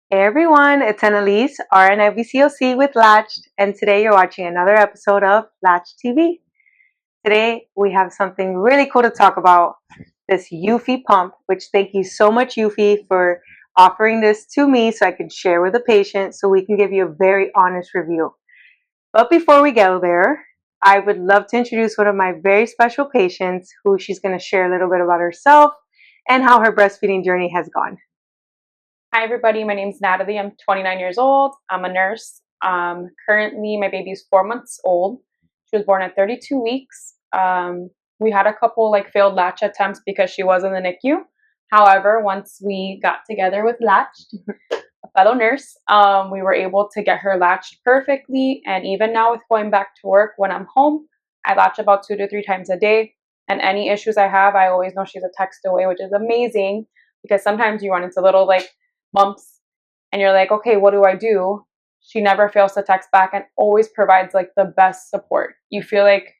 Hey everyone, it's Annalise, RN IBCOC with Latched, and today you're watching another episode of Latched TV. Today we have something really cool to talk about, this Eufy pump, which thank you so much Eufy for offering this to me so I can share with the patient so we can give you a very honest review. But before we go there, I would love to introduce one of my very special patients who she's going to share a little bit about herself and how her breastfeeding journey has gone. Hi everybody, my name is Natalie. I'm 29 years old. I'm a nurse. Currently my baby is 4 months old. She was born at 32 weeks. We had a couple failed latch attempts because she was in the NICU. However, once we got together with Latched, a fellow nurse, we were able to get her latched perfectly. And even now with going back to work, when I'm home, I latch about 2 to 3 times a day. And any issues I have, I always know she's a text away, which is amazing because sometimes you run into little bumps and you're like, okay, what do I do? She never fails to text back and always provides the best support. You feel like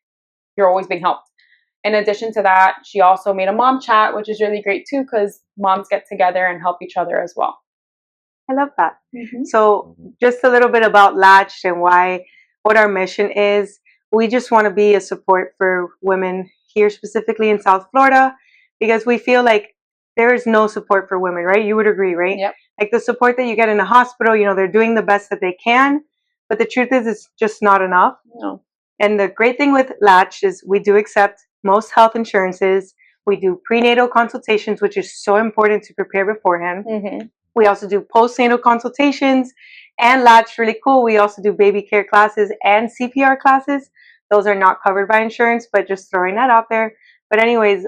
you're always being helped. In addition to that, she also made a mom chat, which is really great too because moms get together and help each other as well. I love that. So just a little bit about Latched and what our mission is. We just want to be a support for women here, specifically in South Florida, because we feel like there is no support for women, right? You would agree, right? Yep. Like the support that you get in a hospital, they're doing the best that they can, but the truth is it's just not enough. No. And the great thing with Latched is we do accept most health insurances. We do prenatal consultations, which is so important to prepare beforehand. We also do postnatal consultations, and Latched, really cool, we also do baby care classes and CPR classes. Those are not covered by insurance, but just throwing that out there. But anyways,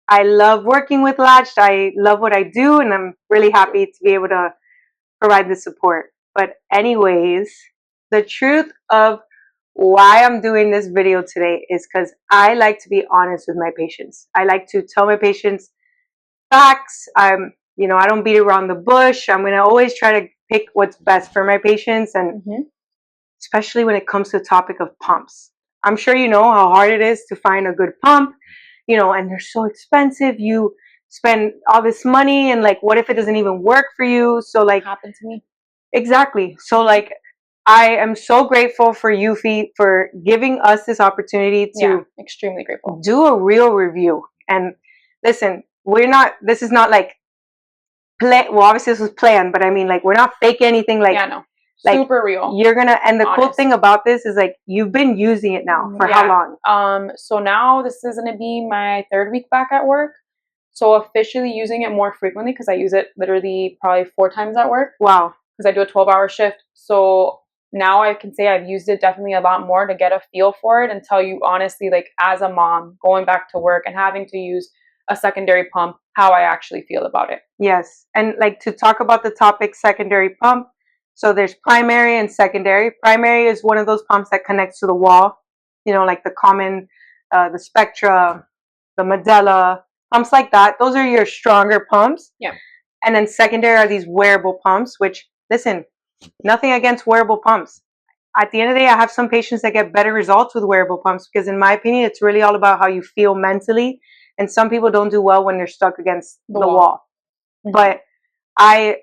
I love working with Latched. I love what I do, and I'm really happy to be able to provide the support. But anyways, the truth of why I'm doing this video today is because I like to be honest with my patients. I like to tell my patients facts. I don't beat around the bush. I'm going to always try to pick what's best for my patients, and especially when it comes to the topic of pumps. I'm sure you know how hard it is to find a good pump, and they're so expensive. You spend all this money, and what if it doesn't even work for you? So Happened to me. Exactly. So I am so grateful for Eufy for giving us this opportunity to extremely grateful. Do a real review. And listen, this is not well, obviously this was planned, but I mean, we're not faking anything. No. Super real. You're gonna, and the cool thing about this is you've been using it now for how long? So now this is gonna be my 3rd week back at work. So officially using it more frequently because I use it literally probably 4 times at work. Wow. Because I do a 12-hour shift. So now I can say I've used it definitely a lot more to get a feel for it and tell you honestly, as a mom going back to work and having to use a secondary pump, how I actually feel about it. Yes. And to talk about the topic secondary pump, so there's primary and secondary. Primary is one of those pumps that connects to the wall, the common, the Spectra, the Medela, pumps like that. Those are your stronger pumps. Yeah. And then secondary are these wearable pumps, which, listen, nothing against wearable pumps. At the end of the day, I have some patients that get better results with wearable pumps because in my opinion, it's really all about how you feel mentally. And some people don't do well when they're stuck against the wall. But I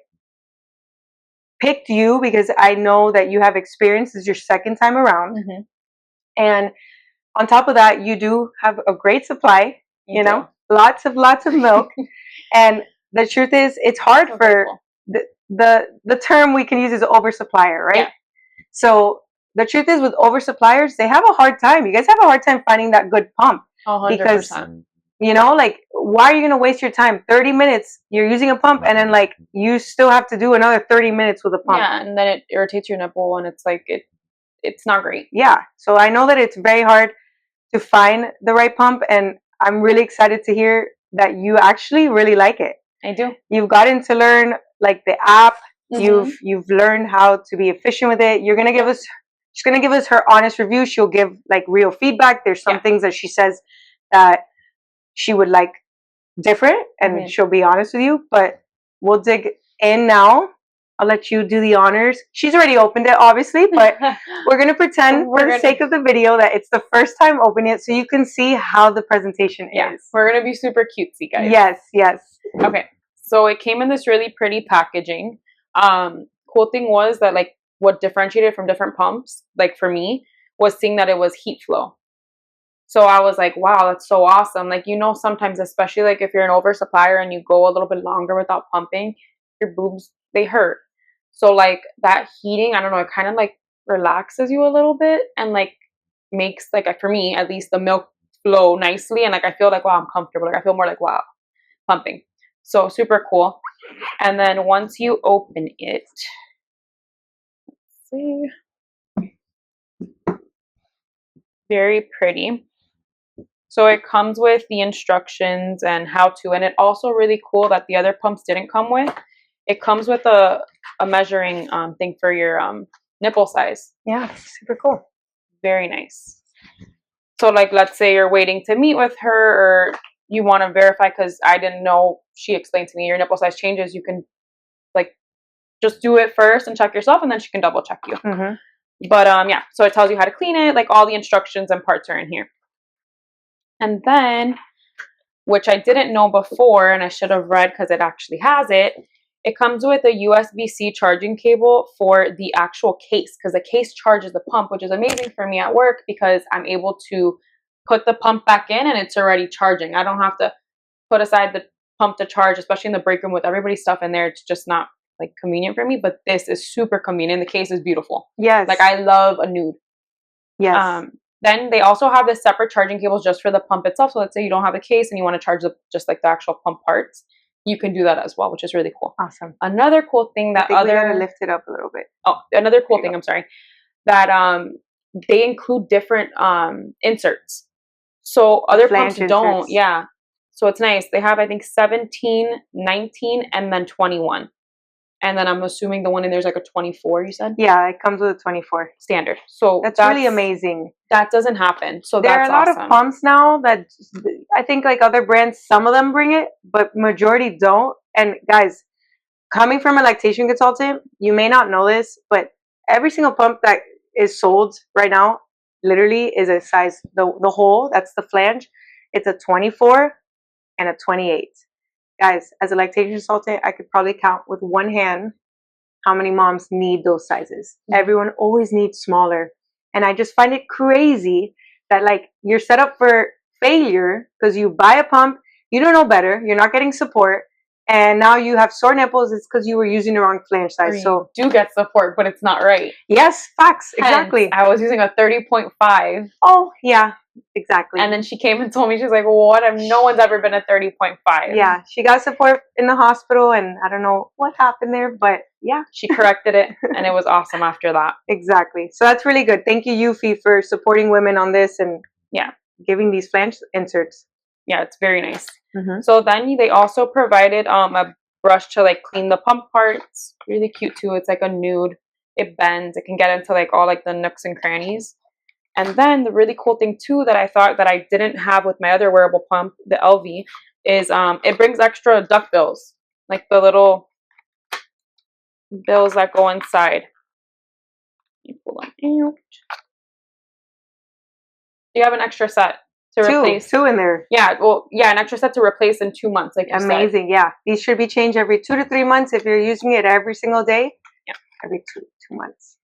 picked you because I know that you have experience. This is your 2nd time around. And on top of that, you do have a great supply, lots of milk. And the truth is, it's hard for the term we can use is oversupplier, right? Yeah. So the truth is with oversuppliers, they have a hard time. You guys have a hard time finding that good pump. 100%. Because why are you going to waste your time? 30 minutes, you're using a pump, and then you still have to do another 30 minutes with a pump. Yeah, and then it irritates your nipple, and it's it's not great. Yeah, so I know that it's very hard to find the right pump, and I'm really excited to hear that you actually really like it. I do. You've gotten to learn the app. You've learned how to be efficient with it. You're gonna give us, she's gonna give us her honest review. She'll give real feedback. There's some things that she says that she would like different, and she'll be honest with you. But we'll dig in now. I'll let you do the honors. She's already opened it, obviously, but we're gonna pretend for the sake of the video that it's the first time opening it, so you can see how the presentation is. We're gonna be super cutesy, guys. Yes, yes. Okay, so it came in this really pretty packaging. Cool thing was that like what differentiated from different pumps, like for me, was seeing that it was heat flow. So I was like, wow, that's so awesome. Like, you know, sometimes, especially like if you're an oversupplier and you go a little bit longer without pumping, your boobs, they hurt. So like that heating, I don't know, it kind of like relaxes you a little bit and like makes like, for me at least, the milk flow nicely. And like, I feel like, wow, I'm comfortable. Like I feel more like, wow, pumping. So super cool. And then once you open it, let's see, very pretty. So it comes with the instructions and how to, and it also really cool that the other pumps didn't come with. It comes with a measuring thing for your nipple size. Yeah, super cool. Very nice. So like, let's say you're waiting to meet with her, or you want to verify, because I didn't know, she explained to me your nipple size changes. You can like just do it first and check yourself, and then she can double check you. But yeah, so it tells you how to clean it. Like all the instructions and parts are in here. And then, which I didn't know before, and I should have read because it actually has it, it comes with a USB-C charging cable for the actual case, because the case charges the pump, which is amazing for me at work because I'm able to put the pump back in and it's already charging. I don't have to put aside the pump to charge, especially in the break room with everybody's stuff in there. It's just not like convenient for me, but this is super convenient. The case is beautiful. Yes. Like I love a nude. Yes. Then they also have this separate charging cables just for the pump itself. So let's say you don't have a case and you want to charge just like the actual pump parts, you can do that as well, which is really cool. Awesome. Another cool thing that we gotta lift it up a little bit. Oh, another cool thing, I'm sorry, that they include different inserts. So other pumps don't. Inserts. Yeah. So it's nice. They have, I think, 17, 19, and then 21. And then I'm assuming the one in there's like a 24, you said? Yeah, it comes with a 24. Standard. So that's really amazing. That doesn't happen. So there that's are a lot awesome. of pumps now that I think like other brands, some of them bring it, but majority don't. And guys, coming from a lactation consultant, you may not know this, but every single pump that is sold right now literally is a size, the hole, that's the flange, it's a 24 and a 28. Guys, as a lactation consultant, I could probably count with one hand how many moms need those sizes. Everyone always needs smaller. And I just find it crazy that like you're set up for failure because you buy a pump, you don't know better, you're not getting support, and now you have sore nipples. It's because you were using the wrong flange size. So you do get support, but it's not right. Yes, facts, exactly. Hence, I was using a 30.5. Oh, yeah. Exactly. And then she came and told me, she's like, well, what if no one's ever been a 30.5? Yeah, she got support in the hospital, and I don't know what happened there, but yeah. She corrected it, and it was awesome after that. Exactly. So that's really good. Thank you, Eufy, for supporting women on this and giving these flange inserts. Yeah, it's very nice. So then they also provided a brush to like clean the pump parts. Really cute too. It's like a nude. It bends. It can get into like all like the nooks and crannies. And then the really cool thing too that I thought that I didn't have with my other wearable pump, the LV, is it brings extra duck bills, like the little bills that go inside. Let me pull them out. You have an extra set to replace. Two in there. Yeah, well, yeah, an extra set to replace in 2 months, like you amazing said. Yeah, these should be changed every 2 to 3 months if you're using it every single day. Yeah, every two months.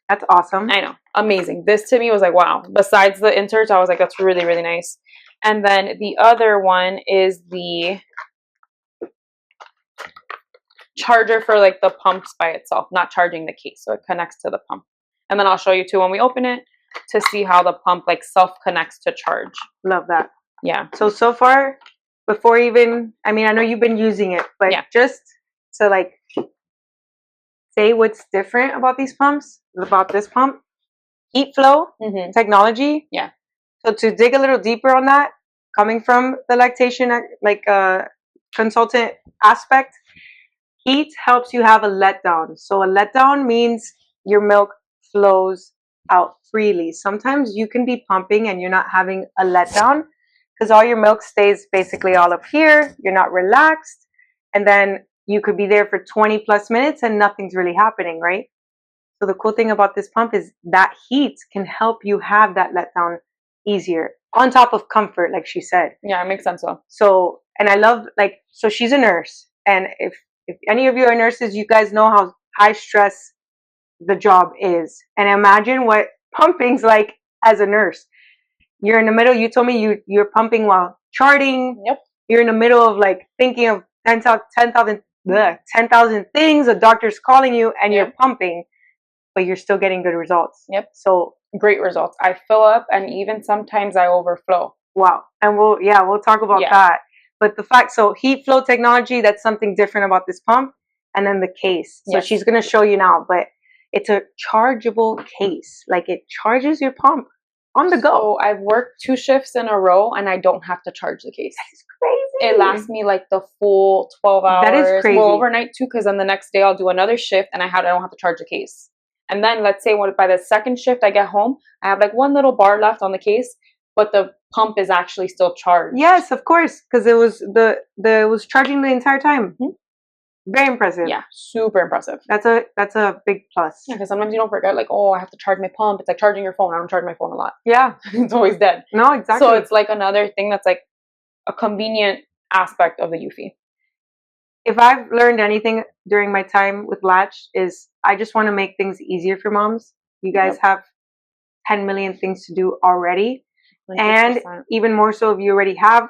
That's awesome. I know. Amazing. This to me was like, wow. Besides the inserts, I was like, that's really, really nice. And then the other one is the charger for like the pumps by itself, not charging the case. So it connects to the pump. And then I'll show you too when we open it to see how the pump like self connects to charge. Love that. Yeah. So far, before even, I mean, I know you've been using it, but just to like say what's different about these pumps, about this pump, heat flow technology. Yeah. So to dig a little deeper on that, coming from the lactation like consultant aspect, heat helps you have a letdown. So a letdown means your milk flows out freely. Sometimes you can be pumping and you're not having a letdown because all your milk stays basically all up here. You're not relaxed. And then you could be there for 20 plus minutes and nothing's really happening, right? So the cool thing about this pump is that heat can help you have that letdown easier on top of comfort, like she said. Yeah, it makes sense. So, and I love like, so she's a nurse, and if if any of you are nurses, you guys know how high stress the job is. And imagine what pumping's like as a nurse. You're in the middle, you told me you're pumping while charting. Yep. You're in the middle of like thinking of 10,000 things, a doctor's calling you, and you're pumping, but you're still getting good results. Yep. So great results. I fill up, and even sometimes I overflow. Wow. And we'll talk about that. But the fact, so heat flow technology, that's something different about this pump. And then the case. So she's going to show you now, but it's a chargeable case. Like it charges your pump on the go. So I've worked 2 shifts in a row, and I don't have to charge the case. That's crazy. It lasts me like the full 12 hours. That is crazy. Well, overnight too, because then the next day I'll do another shift, and I don't have to charge the case. And then let's say by the second shift I get home, I have like one little bar left on the case, but the pump is actually still charged. Yes, of course, because it was charging the entire time. Mm-hmm. Very impressive. Yeah, super impressive. That's a big plus. Yeah, because sometimes you don't forget, like, oh, I have to charge my pump. It's like charging your phone. I don't charge my phone a lot. Yeah. It's always dead. No, exactly. So it's like another thing that's like a convenient aspect of the Eufy. If I've learned anything during my time with Latched is I just want to make things easier for moms. You guys have 10 million things to do already. 100%. And even more so if you already have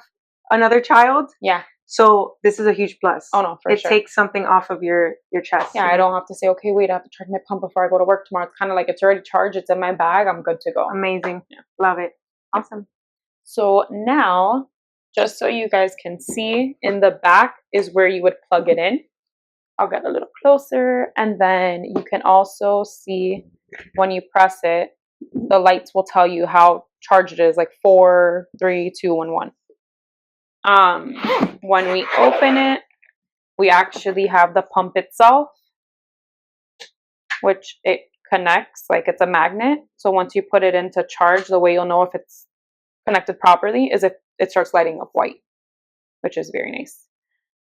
another child. Yeah. So this is a huge plus. Oh no, for sure. It takes something off of your chest. Yeah, I don't have to say, okay, wait, I have to charge my pump before I go to work tomorrow. It's kind of like it's already charged. It's in my bag. I'm good to go. Amazing. Yeah. Love it. Awesome. So now, just so you guys can see, in the back is where you would plug it in. I'll get a little closer, and then you can also see when you press it, the lights will tell you how charged it is, like 4, 3, 2, 1, 1. When we open it, we actually have the pump itself, which it connects, like it's a magnet. So once you put it into charge, the way you'll know if it's connected properly is if it starts lighting up white, which is very nice.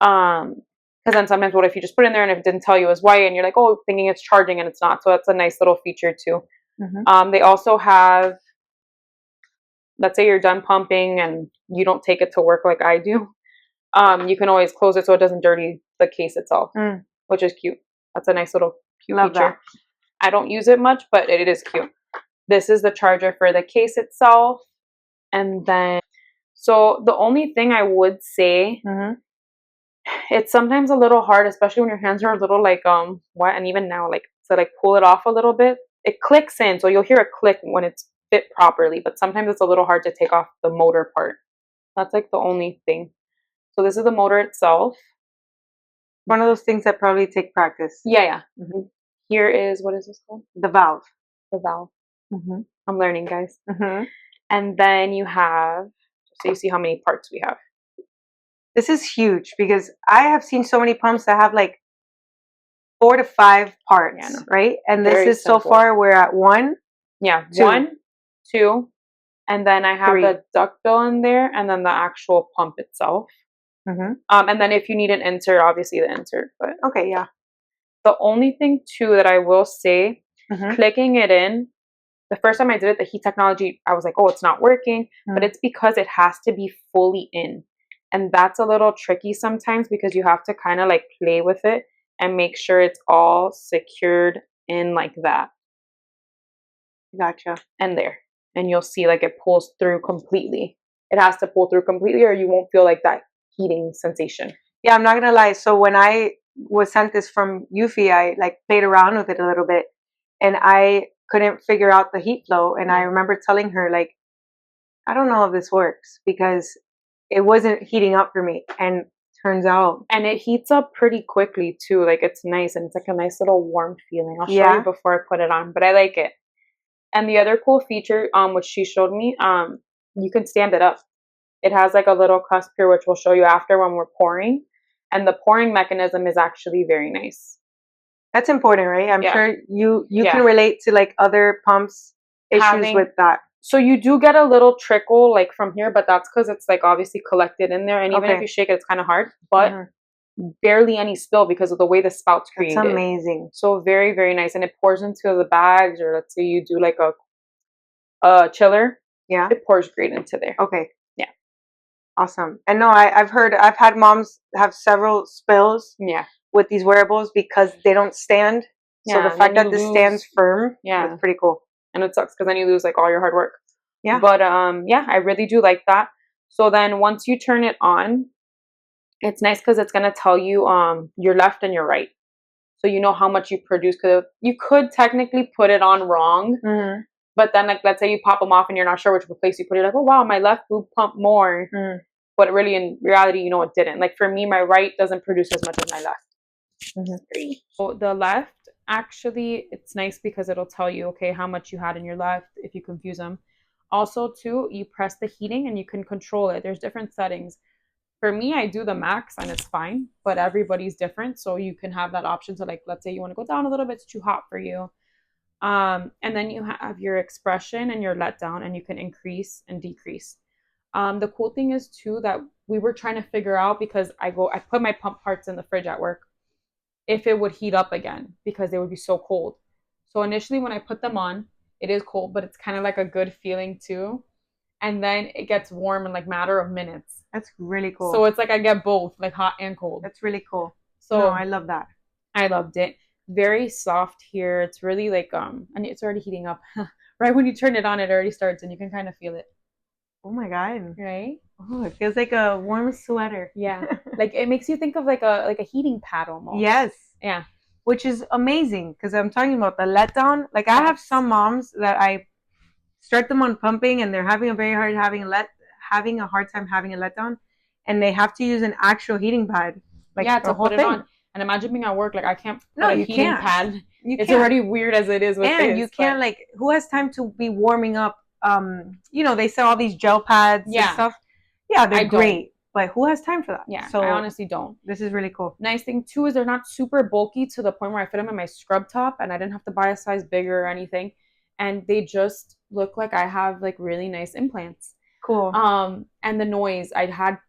Because then sometimes what if you just put it in there and if it didn't tell you it was white and you're like, oh, thinking it's charging and it's not. So that's a nice little feature too. Mm-hmm. They also have, let's say you're done pumping and you don't take it to work like I do. You can always close it so it doesn't dirty the case itself, which is cute. That's a nice little cute feature. That. I don't use it much, but it is cute. This is the charger for the case itself. And then, so the only thing I would say, it's sometimes a little hard, especially when your hands are a little like wet, and even now, like to like pull it off a little bit. It clicks in, so you'll hear a click when it's fit properly, but sometimes it's a little hard to take off the motor part. That's like the only thing. So this is the motor itself. One of those things that probably take practice. Yeah. Here is, what is this called? The valve. The valve. I'm learning, guys. And then you have, so you see how many parts we have. This is huge because I have seen so many pumps that have like 4 to 5 parts, right? And this is simple. So far we're at 1. Yeah, 1, 2, and then I have 3. The ductile in there, and then the actual pump itself. And then if you need an insert, obviously the insert. But okay, yeah. The only thing too that I will say, clicking it in, the first time I did it, the heat technology, I was like, oh, it's not working. But it's because it has to be fully in. And that's a little tricky sometimes because you have to kind of like play with it and make sure it's all secured in like that. Gotcha. And there. And you'll see like it pulls through completely. It has to pull through completely or you won't feel like that heating sensation. Yeah, I'm not going to lie. So when I was sent this from Eufy, I like played around with it a little bit and I couldn't figure out the heat flow. And I remember telling her like, I don't know if this works because it wasn't heating up for me. And turns out. And it heats up pretty quickly too. Like it's nice and it's like a nice little warm feeling. I'll show you before I put it on, but I like it. And the other cool feature, which she showed me, you can stand it up. It has like a little cusp here, which we'll show you after when we're pouring. And the pouring mechanism is actually very nice. That's important, right? I'm sure you can relate to like other pumps issues with that. So you do get a little trickle like from here, but that's because it's like obviously collected in there. And even if you shake it, it's kind of hard, but barely any spill because of the way the spout's created. That's amazing. So very, very nice. And it pours into the bags, or let's say you do like a chiller. Yeah. It pours great into there. Okay. Yeah. Awesome. And no, I've had moms have several spills with these wearables because they don't stand. So the fact that this stands firm, it's pretty cool. And it sucks because then you lose like all your hard work. Yeah. But yeah, I really do like that. So then once you turn it on, it's nice because it's gonna tell you your left and your right. So you know how much you produce. Because you could technically put it on wrong. Mm-hmm. But then, like, let's say you pop them off and you're not sure which place you put it. Like, oh, wow, my left boob pumped more. Mm. But really, in reality, you know, it didn't. Like, for me, my right doesn't produce as much as my left. Mm-hmm. So the left, actually, it's nice because it'll tell you, okay, how much you had in your left if you confuse them. Also, too, you press the heating and you can control it. There's different settings. For me, I do the max and it's fine, but everybody's different. So you can have that option to, like, let's say you want to go down a little bit, it's too hot for you. And then you have your expression and your letdown, and you can increase and decrease. The cool thing is too that we were trying to figure out, because I put my pump parts in the fridge at work, if it would heat up again because they would be so cold. So initially when I put them on, it is cold, but it's kind of like a good feeling too. And then it gets warm in like matter of minutes. That's really cool. So it's like I get both, like hot and cold. That's really cool. So no, I love that. I loved it. Very soft here. It's really like and it's already heating up. Right when you turn it on, it already starts and you can kind of feel it. Oh my god. Right? Oh, it feels like a warm sweater. Yeah. Like it makes you think of like a heating pad almost. Yes. Yeah. Which is amazing because I'm talking about the letdown. Like I have some moms that I start them on pumping and they're having a hard time having a letdown, and they have to use an actual heating pad. Like to put it on. And imagine being at work, like I can't put a heating pad. It's already weird as it is with this. And you can't, like, who has time to be warming up? You know, they sell all these gel pads and stuff. Yeah, they're great. But who has time for that? Yeah, so I honestly don't. This is really cool. Nice thing too is they're not super bulky to the point where I fit them in my scrub top, and I didn't have to buy a size bigger or anything. And they just look like I have like really nice implants. Cool. And the noise,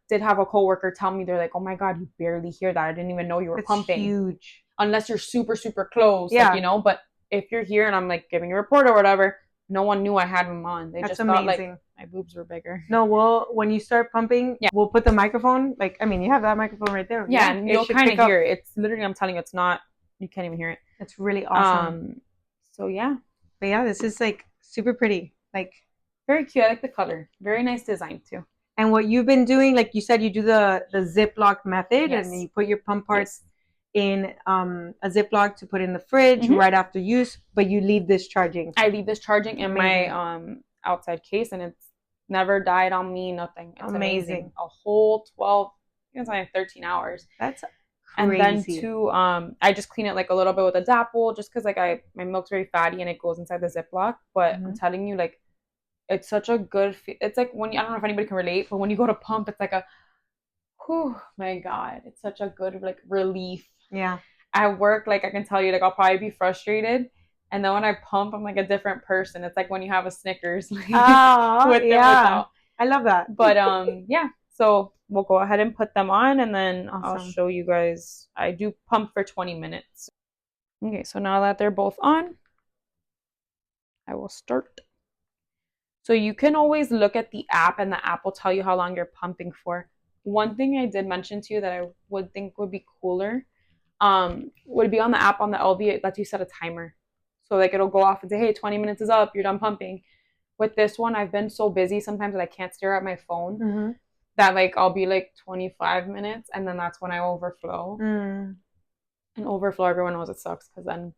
did have a coworker tell me, they're like, oh my god, you barely hear that. I didn't even know you were pumping. Huge. Unless you're super, super close. Yeah. Like, you know, but if you're here and I'm like giving a report or whatever, no one knew I had them on. They just thought like my boobs were bigger. No, when you start pumping, we'll put the microphone, like, I mean, you have that microphone right there. Yeah, and you'll kind of hear it. It's literally, I'm telling you, it's not, you can't even hear it. It's really awesome. So yeah. But yeah, this is like super pretty. Like, very cute. I like the color. Very nice design too. And what you've been doing, like you said, you do the Ziploc method, and you put your pump parts in a Ziploc to put in the fridge right after use, but you leave this charging. I leave this charging in my outside case, and it's never died on me, nothing. It's amazing. A whole 12, it's like 13 hours. That's crazy. And then too, I just clean it like a little bit with a Dapple, just because like my milk's very fatty and it goes inside the Ziploc. But I'm telling you, like, it's such a good it's like when I don't know if anybody can relate, but when you go to pump, it's like whew, my god, it's such a good like relief. Yeah. At work, like I can tell you, like I'll probably be frustrated, and then when I pump, I'm like a different person. It's like when you have a Snickers, like, with them without. I love that. But yeah. So we'll go ahead and put them on, and then I'll show you guys. I do pump for 20 minutes. Okay, so now that they're both on, I will start. So you can always look at the app, and the app will tell you how long you're pumping for. One thing I did mention to you that I would think would be cooler would be on the app on the LV, it lets you set a timer. So like it'll go off and say, hey, 20 minutes is up, you're done pumping. With this one, I've been so busy sometimes that I can't stare at my phone that like I'll be like 25 minutes, and then that's when I overflow. And overflow, everyone knows it sucks because then,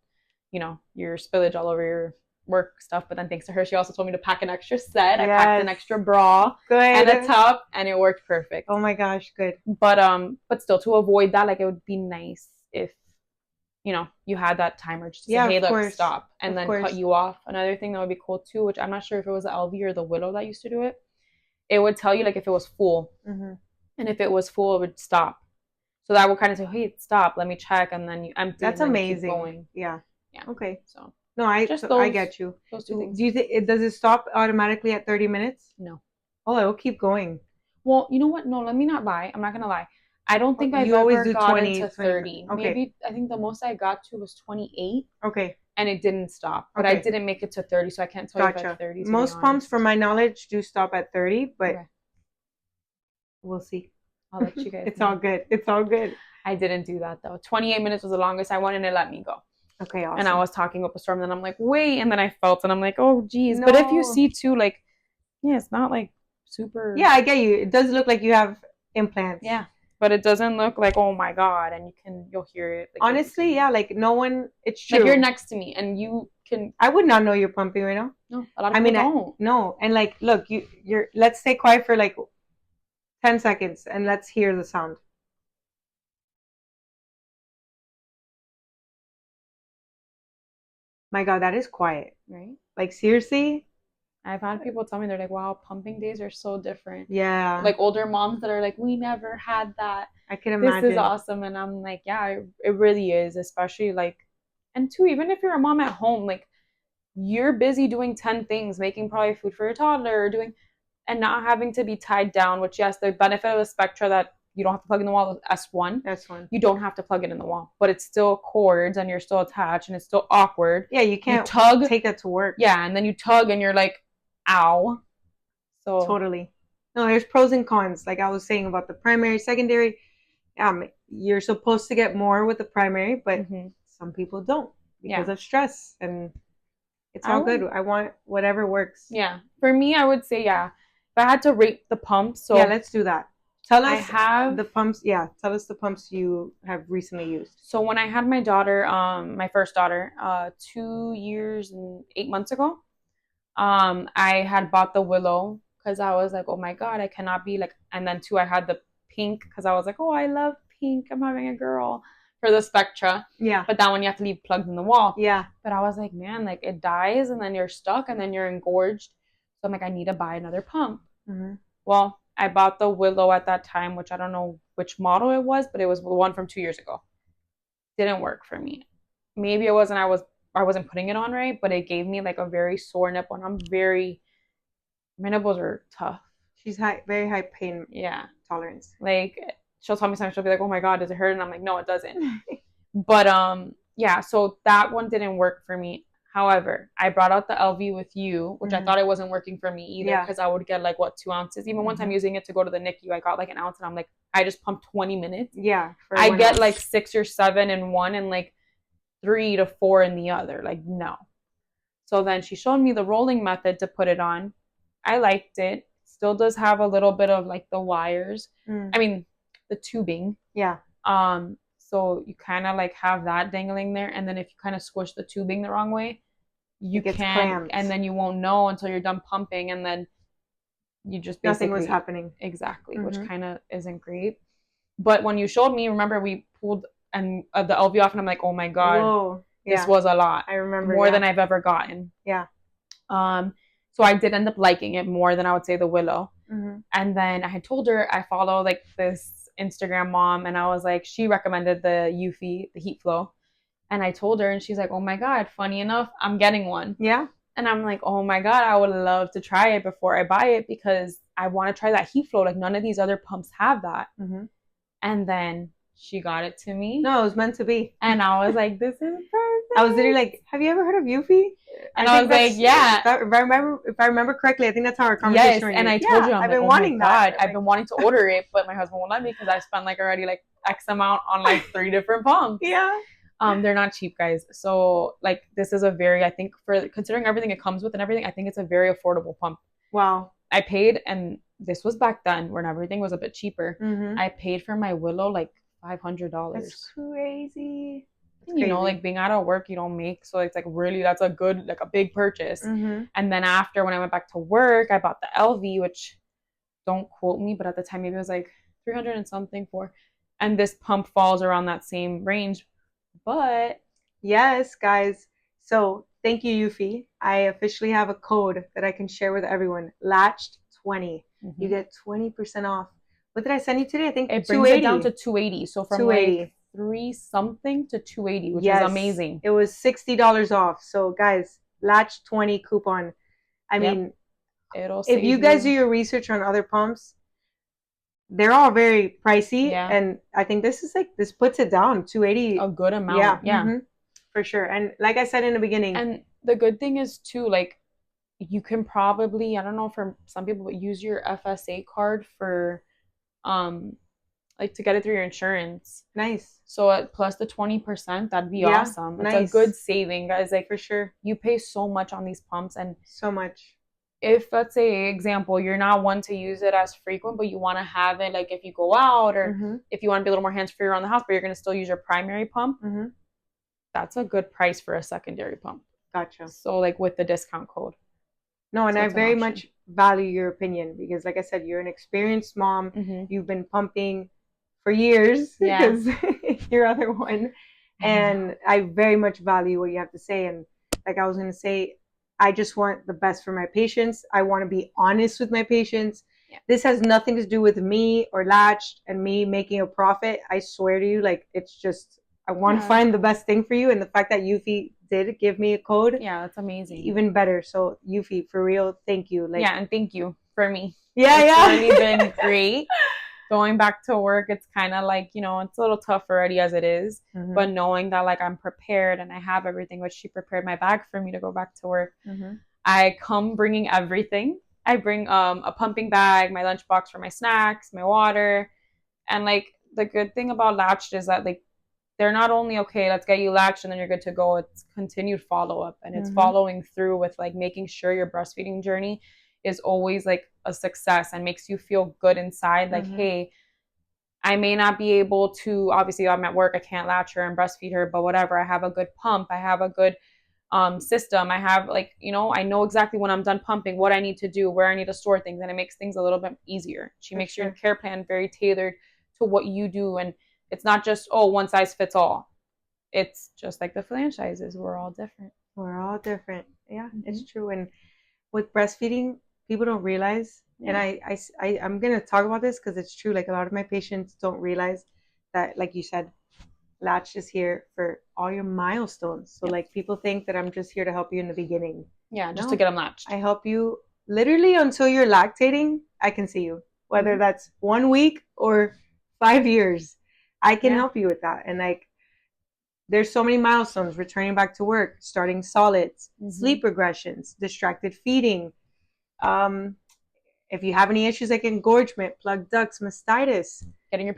you know, your spillage all over your work stuff. But then thanks to her, she also told me to pack an extra set. I packed an extra bra and a top, and it worked perfect. Oh my gosh, good. But still, to avoid that, like it would be nice if, you know, you had that timer just to say, hey, look, stop, and then cut you off. Another thing that would be cool too, which I'm not sure if it was the LV or the Willow that used to do it, it would tell you like if it was full, and if it was full, it would stop. So that would kind of say, hey, stop, let me check, and then you empty. That's amazing. Keep going. Yeah. Okay. So no, I get you. Those two things. Do you think does it stop automatically at 30 minutes? No. Oh, it will keep going. Well, you know what? No, let me not lie. I'm not gonna lie. I don't think I've ever gotten to 30. Okay. Maybe I think the most I got to was 28. Okay. And it didn't stop, but I didn't make it to 30, so I can't tell you if at 30. Most pumps, from my knowledge, do stop at 30, but We'll see. I'll let you guys It's know. all good. It's all good. I didn't do that though. 28 minutes was the longest I went and it let me go. Okay, awesome. And I was talking up a storm, and then I'm like, wait, and then I felt, and I'm like, oh, geez. No. But if you see too, like, yeah, it's not like super. Yeah, I get you. It does look like you have implants. Yeah, but it doesn't look like, oh my god, and you'll hear it. Like, honestly, yeah, like no one. It's true. Like you're next to me, and you can. I would not know you're pumping right now. No, a lot of people don't. No, and like, look, you're. Let's stay quiet for like 10 seconds, and let's hear the sound. My God, that is quiet. Right? Like, seriously? I've had people tell me, they're like, wow, pumping days are so different. Yeah. Like older moms that are like, we never had that. I can imagine. This is awesome. And I'm like, yeah, it really is. Especially like, and two, even if you're a mom at home, like you're busy doing 10 things, making probably food for your toddler, or and not having to be tied down, which yes, the benefit of the Spectra that you don't have to plug in the wall is S1. S1. You don't have to plug it in the wall, but it's still cords and you're still attached and it's still awkward. Yeah, you can't take that to work. Yeah, and then you tug and you're like, ow. So totally. No, there's pros and cons. Like I was saying about the primary, secondary. You're supposed to get more with the primary, but some people don't because of stress, and it's all good. I want whatever works. Yeah, for me, I would say if I had to rate the pumps. So yeah, let's do that. Tell us the pumps. Yeah, tell us the pumps you have recently used. So when I had my daughter, my first daughter, 2 years and 8 months ago, I had bought the Willow because I was like, oh my God, I cannot be like. And then two, I had the pink because I was like, oh, I love pink. I'm having a girl for the Spectra. Yeah. But that one you have to leave plugged in the wall. Yeah. But I was like, man, like it dies and then you're stuck and then you're engorged. So I'm like, I need to buy another pump. Well, I bought the Willow at that time, which I don't know which model it was, but it was the one from 2 years ago. Didn't work for me. Maybe it wasn't, I wasn't putting it on right, but it gave me like a very sore nipple, and my nipples are tough. She's very high pain tolerance. Like she'll tell me something, she'll be like, oh my God, does it hurt? And I'm like, no, it doesn't. But so that one didn't work for me. However, I brought out the LV with you, which I thought it wasn't working for me either because I would get like 2 ounces. Even once I'm using it to go to the NICU, I got like an ounce, and I'm like, I just pumped 20 minutes. Yeah. I get like 6 or 7 in one and like 3 to 4 in the other. Like, no. So then she showed me the rolling method to put it on. I liked it. Still does have a little bit of like the wires. I mean, the tubing. Yeah. So you kind of like have that dangling there, and then if you kind of squish the tubing the wrong way, you can, and then you won't know until you're done pumping, and then you just basically nothing was happening. Exactly, which kind of isn't great. But when you showed me, remember we pulled and the LV off, and I'm like, oh my God, whoa, this was a lot. I remember more than I've ever gotten. Yeah. So I did end up liking it more than I would say the Willow. And then I had told her I follow like this Instagram mom, and I was like, she recommended the Eufy, the Heat Flow, and I told her, and she's like, oh my God, funny enough, I'm getting one. Yeah. And I'm like, oh my God, I would love to try it before I buy it because I want to try that Heat Flow. Like none of these other pumps have that. And then she got it to me. No, it was meant to be. And I was like, this is perfect. I was literally like, have you ever heard of Eufy? And I was like, yeah. If I remember correctly, I think that's how our conversation went. And I told you, I've been wanting that. I've been wanting to order it, but my husband won't let me because I spent like already like X amount on like 3 different pumps. Yeah. They're not cheap, guys. So like this is a very, I think for considering everything it comes with and everything, I think it's a very affordable pump. Wow. I paid, and this was back then when everything was a bit cheaper. I paid for my Willow like $500. That's crazy. You know, like being out of work, you don't make, so it's like really, that's a good, like a big purchase. And then after, when I went back to work, I bought the LV, which don't quote me, but at the time maybe it was like 300 and something for, and this pump falls around that same range. But yes, guys, so thank you, Eufy. I officially have a code that I can share with everyone. Latched 20. You get 20% off. What did I send you today? I think it brings it down to 280. So from 280. Like 3 something to 280, which is amazing. It was $60 off. So guys, Latch 20 coupon. I mean, if you guys do your research on other pumps, they're all very pricey. And I think this puts it down 280. A good amount. Yeah. For sure. And like I said in the beginning. And the good thing is too, like you can probably, I don't know for some people, but use your FSA card for like to get it through your insurance. Nice. So at plus the 20%, that'd be awesome. It's nice. a good saving, guys. Like For sure. you pay so much on these pumps, and so much. If, let's say, example, you're not one to use it as frequent, but you want to have it like if you go out or if you want to be a little more hands-free around the house, but you're going to still use your primary pump, that's a good price for a secondary pump. Gotcha. So like with the discount code. No, and so I very much value your opinion because like I said, you're an experienced mom. You've been pumping for years because your other one. And I very much value what you have to say. And like I was going to say, I just want the best for my patients. I want to be honest with my patients. Yeah. This has nothing to do with me or Latched and me making a profit. I swear to you, like it's just, I want to find the best thing for you. And the fact that Eufy did give me a code. Yeah, that's amazing. Even better. So Eufy, for real, thank you. Like, yeah, and thank you for me. Yeah, it's really been great. Going back to work, it's kind of like, you know, it's a little tough already as it is, but knowing that like I'm prepared and I have everything, which she prepared my bag for me to go back to work. I come bringing everything. I bring a pumping bag, my lunchbox for my snacks, my water. And like the good thing about Latched is that like they're not only, okay, let's get you latched and then you're good to go. It's continued follow-up and it's following through with like making sure your breastfeeding journey is always like a success and makes you feel good inside. Like, hey, I may not be able to, obviously I'm at work, I can't latch her and breastfeed her, but whatever, I have a good pump, I have a good system, I have like, you know, I know exactly when I'm done pumping, what I need to do, where I need to store things, and it makes things a little bit easier. She makes your care plan very tailored to what you do, and it's not just, oh, one size fits all. It's just like the franchises, we're all different. We're all different. Yeah, it's true. And with breastfeeding, people don't realize, and I'm going to talk about this because it's true. Like a lot of my patients don't realize that, like you said, Latched is here for all your milestones. So like people think that I'm just here to help you in the beginning. Yeah, just to get them latched. I help you literally until you're lactating. I can see you, whether that's 1 week or 5 years. I can help you with that. And like, there's so many milestones: returning back to work, starting solids, sleep regressions, distracted feeding. If you have any issues like engorgement, plugged ducts, mastitis, getting your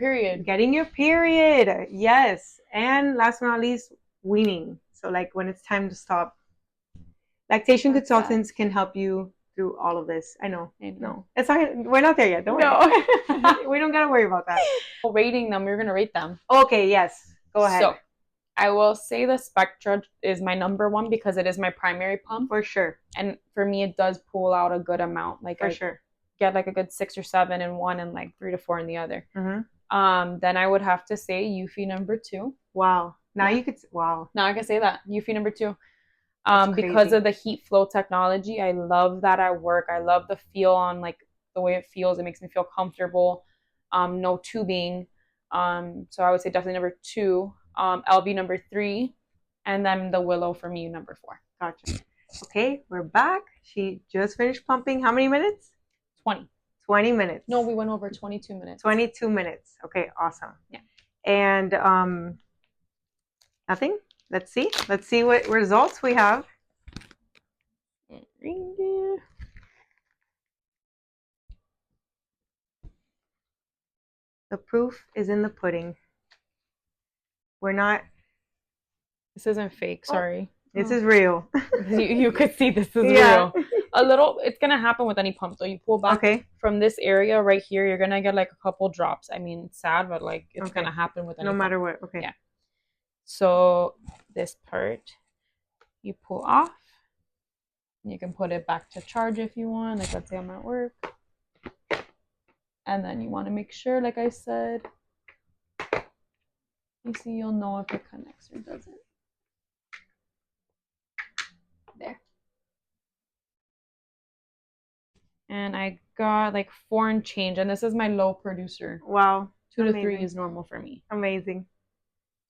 period, yes, and last but not least, weaning. So like when it's time to stop, lactation consultants can help you through all of this. I know. No, it's not. We're not there yet. Don't worry. We don't gotta worry about that. Rating them. We're gonna rate them. Okay. Yes. Go ahead. So I will say the Spectra is my number one because it is my primary pump. For sure. And for me, it does pull out a good amount. Like for sure. Get like a good 6 or 7 in one and like 3 to 4 in the other. Then I would have to say Eufy number 2. Wow. Now you could. Wow. Now I can say that Eufy number 2. Because of the heat flow technology, I love that at work. I love the feel on like the way it feels. It makes me feel comfortable. No tubing. So I would say definitely number 2. LB number 3, and then the Willow for me number 4. Gotcha. Okay, we're back. She just finished pumping. How many minutes? 20 minutes. No, we went over 22 minutes. 22 minutes. Okay, awesome. Yeah. And nothing. Let's see what results we have. The proof is in the pudding. We're not. This isn't fake. Sorry. This is real. You could see this is real. A little. It's gonna happen with any pump. So you pull back from this area right here. You're gonna get like a couple drops. I mean, it's sad, but like it's gonna happen with any no matter pump. what. Okay. Yeah. So this part you pull off. You can put it back to charge if you want. Like let's say I'm at work. And then you want to make sure, like I said, you see, you'll know if it connects or doesn't. There. And I got like 4 and change, and this is my low producer. Wow. 2 to 3 is normal for me. Amazing.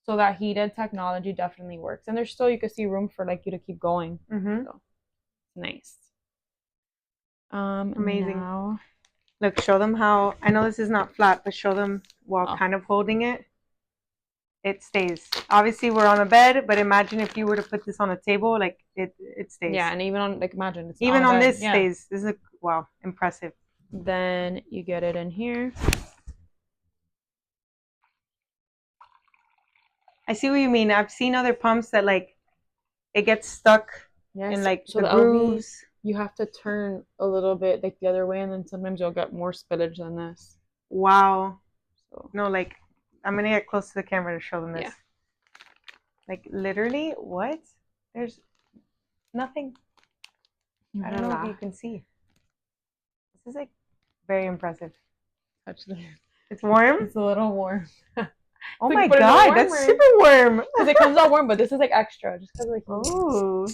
So that heated technology definitely works, and there's still, you can see room for like you to keep going. So nice. Amazing. Now, look, show them how. I know this is not flat, but show them while kind of holding it. It stays. Obviously, we're on a bed, but imagine if you were to put this on a table, like it stays. Yeah, and even on, like, imagine it's even on this stays. This is wow, impressive. Then you get it in here. I see what you mean. I've seen other pumps that like it gets stuck in like so the the LV, grooves. you have to turn a little bit like the other way, and then sometimes you'll get more spillage than this. Wow. So No, like I'm gonna get close to the camera to show them this. yeah. Like literally, what? There's nothing. I don't know if you can see. This is like very impressive. Touch this. It's warm? It's a little warm. Oh So my you put it in god, the that's warmer. super warm. Because it comes out warm, but this is like extra, just because like Oh,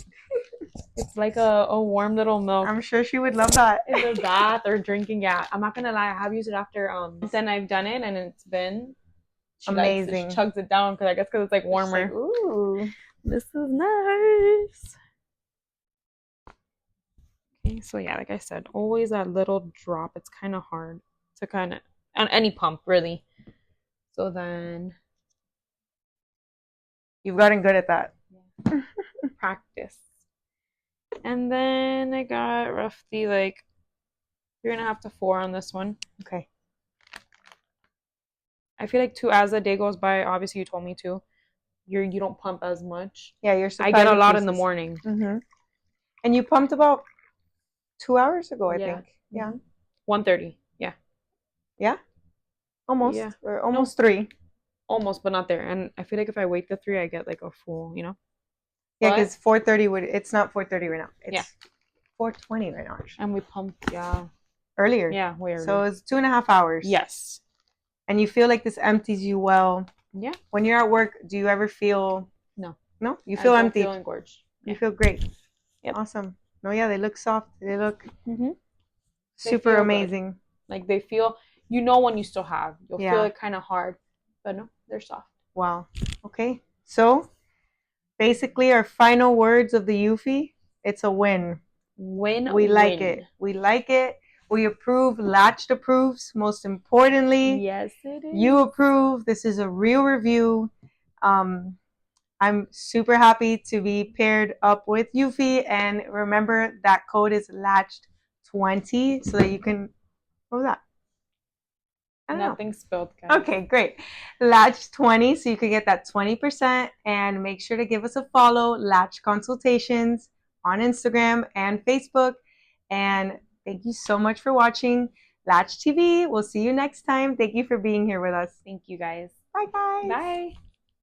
it's like a warm little milk I'm sure she would love that. in the bath or drinking. Yeah, I'm not gonna lie, I have used it after then I've done it and it's been Amazing. She chugs it down because I guess because it's like warmer. Like, ooh, this is nice. Okay, so yeah, like I said, always that little drop. It's kind of hard to kind of on any pump really. So then you've gotten good at that. yeah. Practice. And then I got roughly like 3.5 to 4 on this one. Okay. I feel like too, as the day goes by, obviously you told me to, you don't pump as much. Yeah, you're. I get a lot in the morning. Mm-hmm. And you pumped about 2 hours ago, I think. Yeah. 1:30. Yeah. Yeah. Almost. Yeah. Or almost 3. Almost, but not there. And I feel like if I wait the 3, I get like a full, you know. Yeah, because 4:30 would. It's not 4:30 right now. It's 4:20 right now. Actually. And we pumped, earlier. Yeah, way earlier. So it's 2.5 hours. Yes. And you feel like this empties you well. Yeah. When you're at work, do you ever feel? No. No, you feel empty. Feel engorged. You feel great. Yep. Awesome. No, yeah, they look soft. They look They super feel amazing. Good. Like they feel, you know, when you still have, you'll feel it kind of hard, but no, they're soft. Wow. Okay. So basically, our final words of the Eufy, it's a win. We like it. We like it. We approve. Latched approves. Most importantly, yes, it is. You approve. This is a real review. I'm super happy to be paired up with Eufy, and remember that code is Latched20 so that you can. What was that? Nothing spilled, guys. Okay, great. Latched20 so you can get that 20%, and make sure to give us a follow, Latch Consultations, on Instagram and Facebook. And thank you so much for watching Latched TV. We'll see you next time. Thank you for being here with us. Thank you, guys. Bye, guys. Bye.